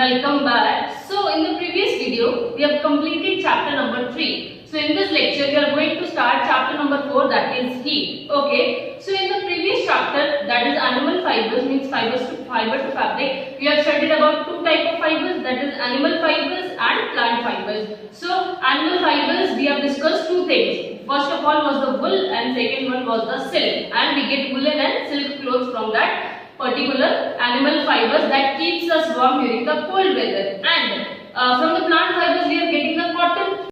Welcome back. So in the previous video we have completed chapter number 3. So in this lecture we are going to start chapter number 4, that is heat. Okay. So in the previous chapter, that is animal fibers, means fiber to fabric, we have studied about two type of fibers, that is animal fibers and plant fibers. So animal fibers we have discussed two things. First of all was the wool and second one was the silk, and we get woolen and silk clothes from that particular animal fibers that keeps us warm during the cold weather. And from the plant fibers we are getting the cotton.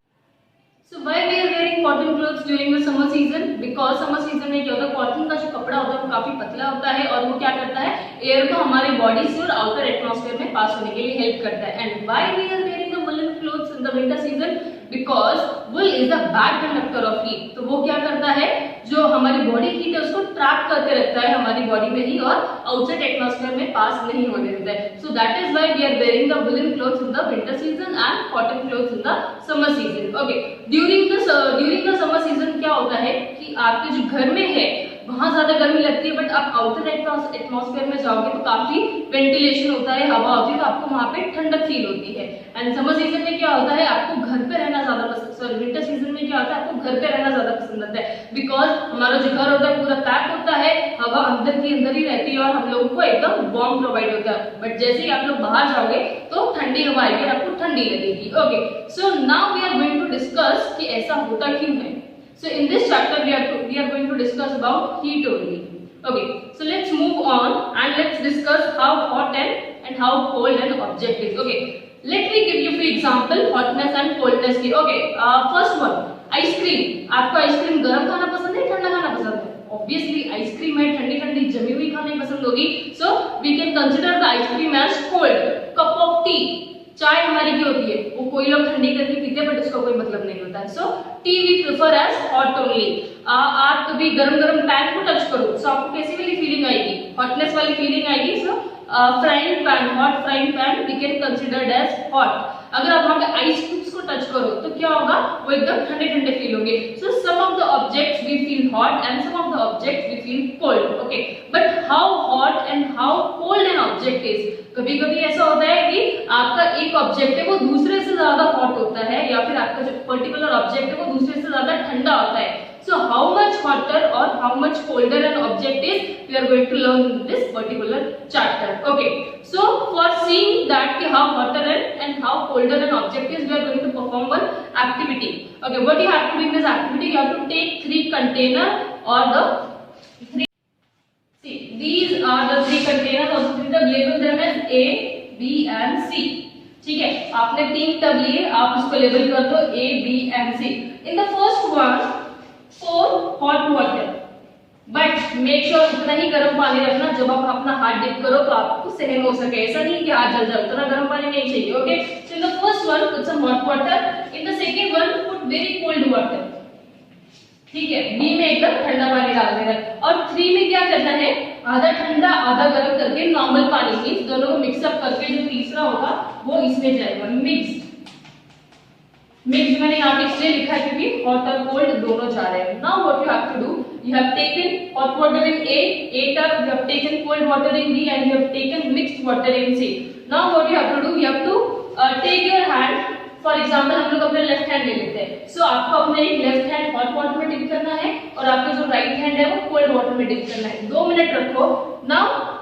So why we are wearing cotton clothes during the summer season? Because summer season में क्या होता है, cotton का जो कपड़ा होता है वो काफी पतला होता है और वो क्या करता है, एयर को हमारे बॉडी से और आउटर एटमॉस्फेयर में पास होने के लिए हेल्प करता है. And why we are wearing the woollen clothes in the winter season? Because wool is the bad conductor of heat. तो वो क्या करता है, जो हमारी बॉडी हीट है उसको ट्रैप करके रखता है हमारी बॉडी में ही और आउटसाइड एटमॉस्फेयर में पास नहीं होने देता है. So that is why we are wearing the woollen clothes in the winter season and cotton clothes in the summer season. Okay, during the summer season क्या होता है कि आपके जो घर में है वहां ज्यादा गर्मी लगती है, बट आप आउटर एटमॉस्फेयर में जाओगे तो काफी वेंटिलेशन होता है, हवा होती है, तो आपको वहां पे ठंडक फील होती है. एंड समर सीजन में क्या होता है, आपको घर पे रहना ज्यादा पसंद, सॉरी विंटर सीजन में क्या होता है, आपको घर पे रहना ज्यादा पसंद आता है. बिकॉज हमारा जो घर होता है पूरा पैक होता है, हवा अंदर की अंदर ही रहती है और हम लोगों को एकदम वार्म प्रोवाइड होता है. बट जैसे ही आप लोग बाहर जाओगे तो ठंडी हवा आएगी और आपको ठंडी लगेगी. Okay, so now we are going to discuss कि ऐसा होता क्यों है. So in this chapter we are going to discuss about heat only. Okay, so let's move on and let's discuss how hot and how cold an object is. Okay, let me give you few example hotness and coldness की. Okay, first one, ice cream. आपको ice cream गर्म खाना पसंद है, ठंडा खाना पसंद है? Obviously आइसक्रीम है ठंडी ठंडी जमी हुई खाने पसंद होगी. So we can consider the ice cream as cold. Cup of tea, चाय हमारी क्या होती है, वो कोई लोग ठंडी करके पीते हैं बट उसका कोई मतलब नहीं होता है. So tea we prefer as hot only. आप कभी गरम गरम पैन को टच करो तो आपको कैसी वाली फीलिंग आएगी, हॉटनेस वाली फीलिंग आएगी. So frying pan, hot frying pan we can considered as hot. अगर आप वहां पे आइस क्यूब्स को टच करो तो क्या होगा, वो एकदम ठंडे ठंडे फील होंगे. So some of the objects we feel hot and some of the objects we feel cold. Okay, but how hot and how cold an object is. कभी कभी ऐसा होता है कि आपका एक ऑब्जेक्ट है वो दूसरे से ज्यादा हॉट होता है, या फिर आपका जो पर्टिकुलर ऑब्जेक्ट है वो दूसरे से ज्यादा ठंडा होता है. So how much hotter or how much colder an object is, we are going to learn in this particular chapter. Okay, so for seeing that how hotter and how colder an object is, we are going to perform one activity. Okay, what you have to do in this activity, you have to take 3 container or the 3. See, these are the 3 containers. Also label them as A, B and C. ठीक है, आपने 3 tub लिए, आप उसको label कर दो A, B and C. In the first one, pour hot water, but make sure उतना ही गर्म पानी रखना जब आप अपना हाथ डिप करो तो आपको सहन हो सके. ऐसा नहीं कि हाथ जल जाए, उतना गर्म पानी नहीं चाहिए. Okay, so in the first one put some hot water, in the second one put very cold water. ठीक है, B में एकदम ठंडा पानी डाल देना और 3 में क्या करना है, आधा ठंडा आधा गर्म करके नॉर्मल पानी मींस दोनों को मिक्स अप करके जो तीसरा होगा वो इसमें जाएगा. मिक्स मैंने यहाँ पे इसलिए लिखा है क्योंकि हॉट और कोल्ड दोनों जा रहे हैं. Now what you have to do, you have taken hot water in A tub, you have taken cold water in B and you have taken mixed water in C. Now what you have to do, you have to take your hand. For example हम लोग अपने left hand ले लेते हैं. So आपको अपने एक left hand hot water में डिप करना है और आपका जो राइट हैंड है वो कोल्ड वाटर में डिप करना है. 2 मिनट रखो. नाउ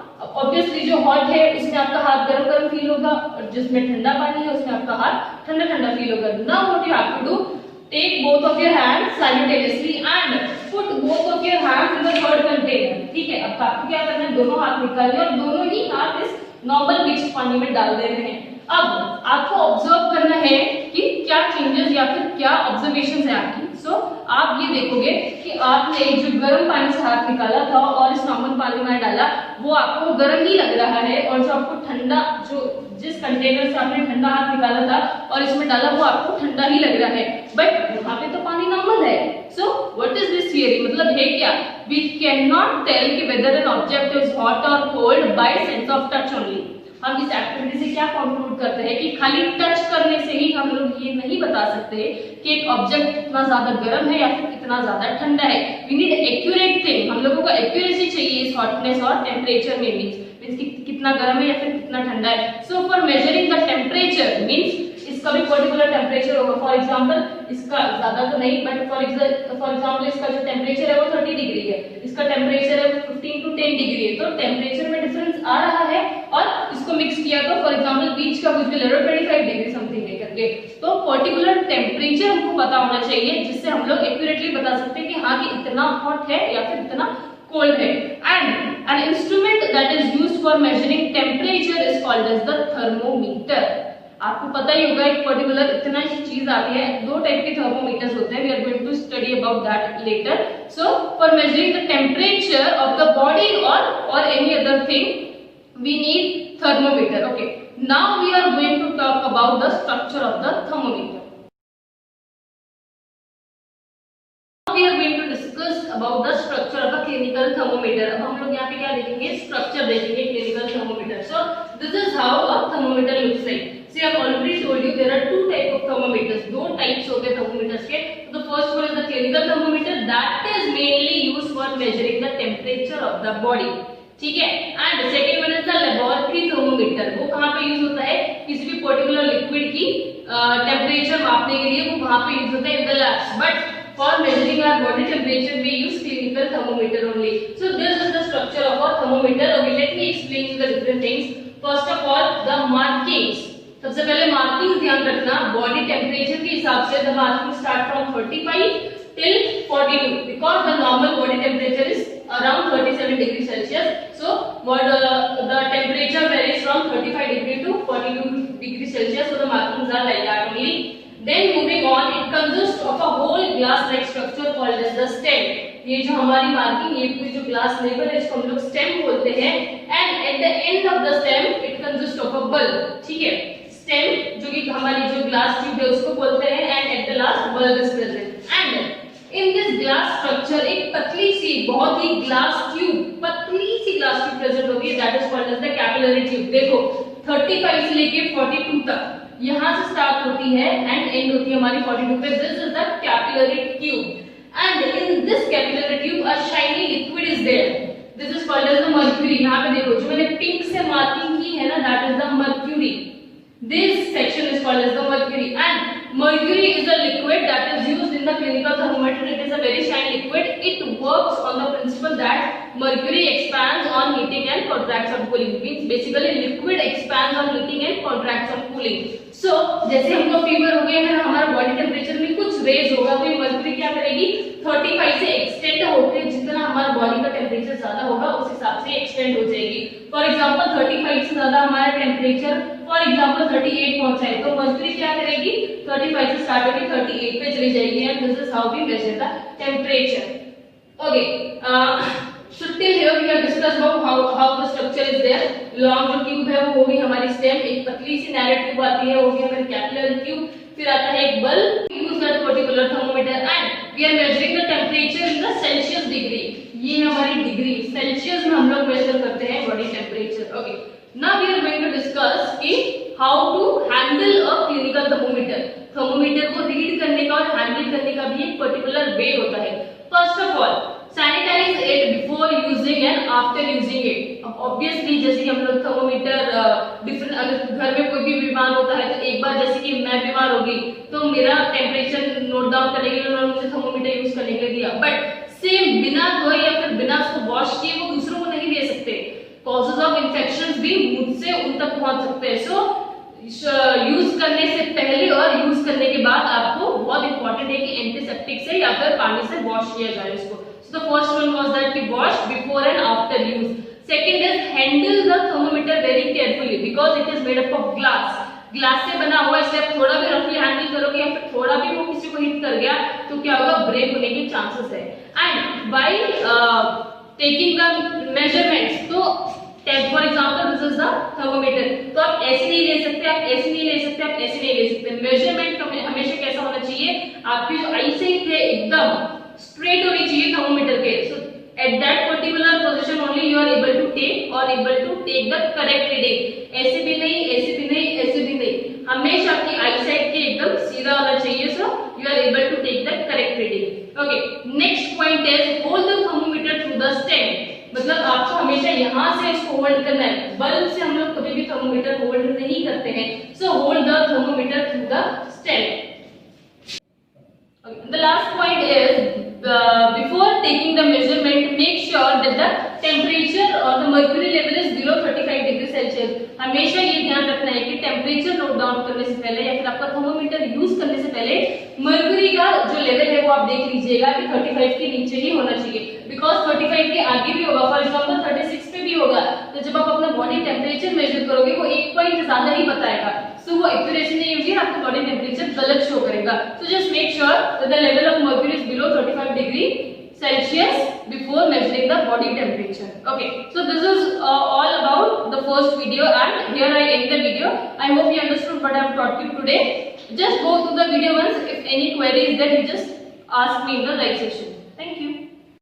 ऑब्वियसली जो हॉट है उसमें आपका हाथ गरम गरम फील होगा और जिसमें ठंडा पानी है उसमें आपका हाथ ठंडा ठंडा फील होगा. Now what you have to do, take both of your hands simultaneously and put both of your hands in the third container. ठीक है, अब आपको क्या करना है, दोनों हाथ निकालने और दोनों ही हाथ इस नॉर्मल मिक्स्ड पानी में डाल देने हैं. अब आपको ऑब्जर्व करना है कि क्या चेंजेस या फिर क्या ऑब्जर्वेशंस है आपकी. सो आप ये देखोगे कि आपने जो गर्म पानी से हाथ निकाला था और इस नॉर्मल पानी में डाला वो आपको गर्म ही लग रहा है, और जो आपको ठंडा, जो जिस कंटेनर से आपने ठंडा हाथ निकाला था और इसमें डाला वो आपको ठंडा ही लग रहा है, बट वहां पे तो पानी नॉर्मल है. So what is this theory, मतलब है क्या, वी कैन नॉट टेल कि whether an object is hot और cold by sense of touch only. हम इस एक्टिविटी से क्या कंक्लूड करते हैं कि खाली टच करने से ही हम लोग ये नहीं बता सकते कि एक ऑब्जेक्ट कितना ज्यादा गर्म है या फिर कितना ज्यादा ठंडा है. वी नीड एक्यूरेट थिंग, हम लोगों को एक्यूरेसी चाहिए इस हॉटनेस और टेम्परेचर में. मींस मींस कितना गर्म है या फिर कितना ठंडा है। सो for measuring the temperature means इसका भी पर्टिकुलर टेम्परेचर होगा। फॉर एग्जांपल इसका ज्यादा तो नहीं, बट फॉर एग्जांपल इसका जो टेम्परेचर है वो 30 डिग्री है, इसका टेम्परेचर है 15 to 10 डिग्री है, तो टेम्परेचर में डिफरेंस आ रहा है। और इसको मिक्स किया तो फॉर एग्जांपल बीच का कुछ भी ले लो 25 डिग्री समथिंग है करके, तो पर्टिकुलर टेम्परेचर हमको पता होना चाहिए जिससे हम लोग एक्यूरेटली बता सकते हैं कि हाँ कि इतना हॉट है या फिर इतना कोल्ड है। And an instrument that is used for measuring temperature is called as the thermometer. आपको पता ही होगा एक पर्टिकुलर इतना ही चीज आती है, दो टाइप के थर्मोमीटर्स होते हैं, we are going to study about that later. So for measuring the temperature of the body और any other thing we need thermometer. Okay, now we are going to talk about the structure of the thermometer. Now we are going to discuss about the structure of a clinical thermometer. अब हम लोग यहाँ पे क्या देखेंगे, structure देखेंगे clinical thermometer. So this is how a thermometer looks like. See, I have already told you there are two type of thermometers. दो types होते हैं thermometers के. So the first one is the clinical thermometer that is mainly used for measuring the temperature of the body. ठीक है, and second one is the laboratory thermometer. वो कहाँ पे use होता है, किसी भी पर्टिकुलर लिक्विड की टेम्परेचर मापने के लिए वो वहां पे यूज होता है in the labs, but for measuring our body temperature we use clinical thermometer only. So this is the structure of a thermometer. Okay, let me explain you the different things. First of all the markings. सबसे पहले markings ध्यान रखना, body temperature के हिसाब से the marking start from 35 till 42 because the normal body temperature is around 37 degrees Celsius. So what the temperature varies from 35 degree to 42 degrees Celsius. So the markings are like that only. Then moving on, it consists of a whole glass-like structure called as the stem. ये जो हमारी marking, ये पूरी जो glass level है इसको हम लोग स्टेम बोलते हैं। And at the end of the stem it consist of a bulb. ठीक है, स्टेम जो कि हमारी जो ग्लास ट्यूब है उसको बोलते हैं, and at the last bulb is present. And in this glass structure एक पतली सी, बहुत ही ग्लास ट्यूब, पतली सी ग्लास ट्यूब प्रेजेंट होगी, that is called as the capillary tube. देखो 35 से लेके 42 तक यहां से स्टार्ट होती है एंड एंड होती है हमारी 42 पे। This is the capillary tube and in this capillary tube a shiny liquid is there, this is called as the mercury. यहां पे देखो जो मैंने पिंक से मार्किंग की है ना, that is the mercury. This section is called as the mercury, and mercury is a liquid that is used in the clinical thermometer. It is a very shiny liquid. It works on the principle that mercury expands on heating and contracts on cooling. Means basically liquid expands on heating and contracts on cooling. So जैसे हमको fever हो गया है, हमारा body temperature में कुछ raise होगा, तो ये मर्क्यूरी क्या करेगी, 35 से एक्सटेंड होकर जितना हमारा बॉडी का टेम्परेचर ज्यादा होगा उस हिसाब से एक्सटेंड हो जाएगी। फॉर एग्जांपल 35 से ज्यादा हमारा टेम्परेचर फॉर एग्जांपल 38 पहुंचा है, तो मर्क्यूरी क्या करेगी, 35 से स्टार्ट होकर 38 पे चली जाएगी। And this is how we measure the temperature. Okay, so till here we have discussed about how the structure is there. Long जो ट्यूब है वो भी हमारी स्टेम, एक पतली सी नैरो ट्यूब आती है वो भी हमारी कैपिलरी ट्यूब, फिर आता है एक bulb. Use that particular thermometer and we are measuring the temperature in the Celsius degree. ये हमारी डिग्री सेल्सियस में हम लोग मेजर करते हैं body temperature. Okay, now we are going to discuss कि how to handle a clinical thermometer. Thermometer को read करने का और हैंडल करने का भी एक पर्टिकुलर वे होता है। First of all sanitize it before using and after using it. Obviously जैसे कि हम लोग थर्मोमीटर डिफरेंट, अगर घर में कोई भी बीमार होता है तो एक बार जैसे कि मैं बीमार होगी तो मेरा टेम्परेचर नोट डाउन करने के लिए उन्होंने मुझे थर्मोमीटर यूज करने के लिए दिया, बट सेम बिना धोए या फिर बिना उसको वॉश किए वो दूसरों को नहीं दे सकते। कॉजेज ऑफ इन्फेक्शंस भी मुझसे उन तक पहुंच सकते हैं। सो यूज करने से पहले और यूज करने के बाद आपको बहुत इंपॉर्टेंट है कि एंटीसेप्टिक से या फिर पानी से वॉश किया जाए इसको। So the first one was that we wash before and after use. Second is handle the thermometer very carefully because it is made up of glass. Glass से बना हुआ, इसलिए आप थोड़ा भी रफली हैंडल करोगे या फिर थोड़ा भी वो किसी को हिट कर गया तो क्या होगा, ब्रेक होने के चांसेस है। And by taking the measurements, तो for example this is the thermometer, तो आप ऐसे नहीं ले सकते, आप ऐसे नहीं ले सकते, आप ऐसे नहीं ले सकते। मेजरमेंट हमेशा कैसा होना चाहिए, आपकी जो आई से है एकदम स्ट्रेट होनी चाहिए थर्मोमीटर के। So at that particular position only you are able to take और able to take the correct reading. ऐसे भी नहीं, ऐसे भी नहीं, ऐसे भी नहीं, हमेशा आपकी आई साइड के एकदम सीधा होना चाहिए। So you are able to take the correct reading. Okay, next point is hold the thermometer through the stem. मतलब आपको हमेशा यहाँ से इसको होल्ड करना है। बल्ब से हम लोग कभी भी थर्मोमीटर होल्ड नहीं करते हैं। So hold the thermometer through the stem. The last point is before taking the measurement, make sure that the temperature or the mercury level is below 35 degree Celsius. हमेशा ये ध्यान रखना है कि टेम्परेचर नोट डाउन करने से पहले या फिर आपका थर्मोमीटर यूज करने से पहले मर्क्यूरी का जो लेवल है वो आप देख लीजिएगा कि 35 के नीचे ही होना चाहिए, बिकॉज 35 के आगे भी होगा, फॉर एग्जाम्पल 36 पे भी होगा, तो जब आप अपना बॉडी टेम्परेचर मेजर करोगे वो 1 पॉइंट ज्यादा ही बताएगा, सो वो एक्यूरेसी नहीं होगी, आपका बॉडी टेम्परेचर गलत शो करेगा। So just make sure that the level of mercury is below 35 degree Celsius before measuring the body temperature. Okay, so this is all about the first video, and here I end the video. I hope you understood what I have taught you today. Just go through the video once. If any query is there, you just ask me in the right section.